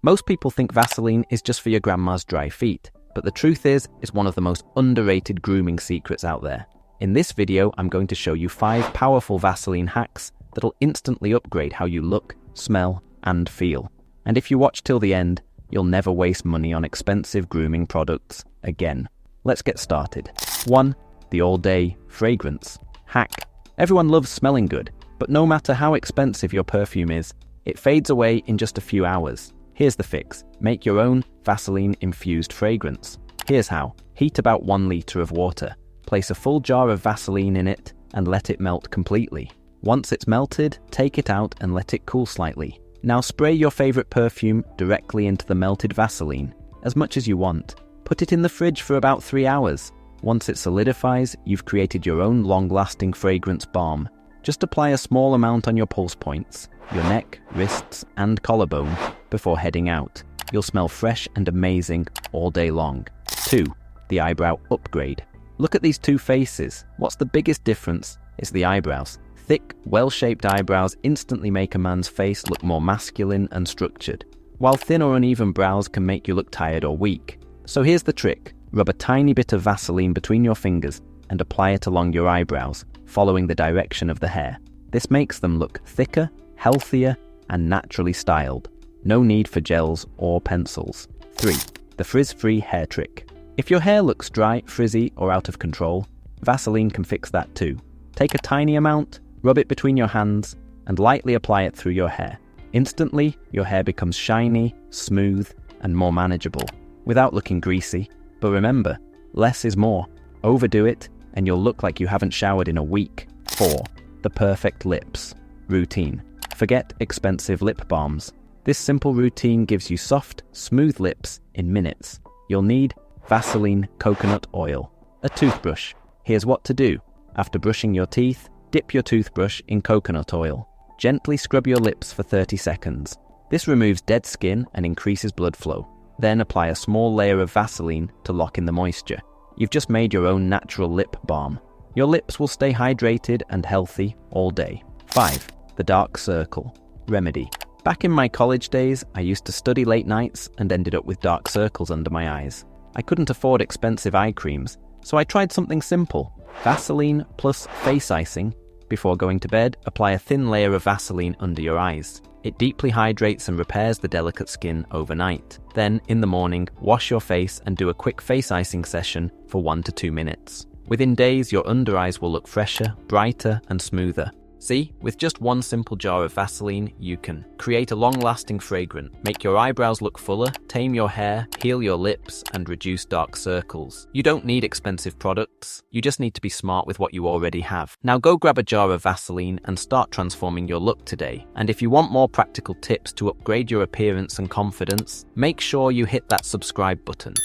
Most people think Vaseline is just for your grandma's dry feet, but the truth is, it's one of the most underrated grooming secrets out there. In this video, I'm going to show you 5 powerful Vaseline hacks that'll instantly upgrade how you look, smell, and feel. And if you watch till the end, you'll never waste money on expensive grooming products again. Let's get started. 1. The all-day fragrance hack. Everyone loves smelling good, but no matter how expensive your perfume is, it fades away in just a few hours. Here's the fix. Make your own Vaseline-infused fragrance. Here's how. Heat about 1 liter of water. Place a full jar of Vaseline in it and let it melt completely. Once it's melted, take it out and let it cool slightly. Now spray your favorite perfume directly into the melted Vaseline, as much as you want. Put it in the fridge for about 3 hours. Once it solidifies, you've created your own long-lasting fragrance balm. Just apply a small amount on your pulse points, your neck, wrists, and collarbone before heading out. You'll smell fresh and amazing all day long. 2. The eyebrow upgrade. Look at these two faces. What's the biggest difference? It's the eyebrows. Thick, well-shaped eyebrows instantly make a man's face look more masculine and structured, while thin or uneven brows can make you look tired or weak. So here's the trick. Rub a tiny bit of Vaseline between your fingers and apply it along your eyebrows, following the direction of the hair. This makes them look thicker, healthier, and naturally styled. No need for gels or pencils. 3. The frizz-free hair trick. If your hair looks dry, frizzy, or out of control, Vaseline can fix that too. Take a tiny amount, rub it between your hands, and lightly apply it through your hair. Instantly, your hair becomes shiny, smooth, and more manageable, without looking greasy. But remember, less is more. Overdo it, and you'll look like you haven't showered in a week. 4. The perfect lips routine. Forget expensive lip balms. This simple routine gives you soft, smooth lips in minutes. You'll need Vaseline coconut oil, a toothbrush. Here's what to do. After brushing your teeth, dip your toothbrush in coconut oil. Gently scrub your lips for 30 seconds. This removes dead skin and increases blood flow. Then apply a small layer of Vaseline to lock in the moisture. You've just made your own natural lip balm. Your lips will stay hydrated and healthy all day. 5. The dark circle remedy. Back in my college days, I used to study late nights and ended up with dark circles under my eyes. I couldn't afford expensive eye creams, so I tried something simple. Vaseline plus face icing. Before going to bed, apply a thin layer of Vaseline under your eyes. It deeply hydrates and repairs the delicate skin overnight. Then, in the morning, wash your face and do a quick face icing session for 1 to 2 minutes. Within days, your under eyes will look fresher, brighter, and smoother. See, with just 1 simple jar of Vaseline, you can create a long-lasting fragrance, make your eyebrows look fuller, tame your hair, heal your lips, and reduce dark circles. You don't need expensive products, you just need to be smart with what you already have. Now go grab a jar of Vaseline and start transforming your look today. And if you want more practical tips to upgrade your appearance and confidence, make sure you hit that subscribe button.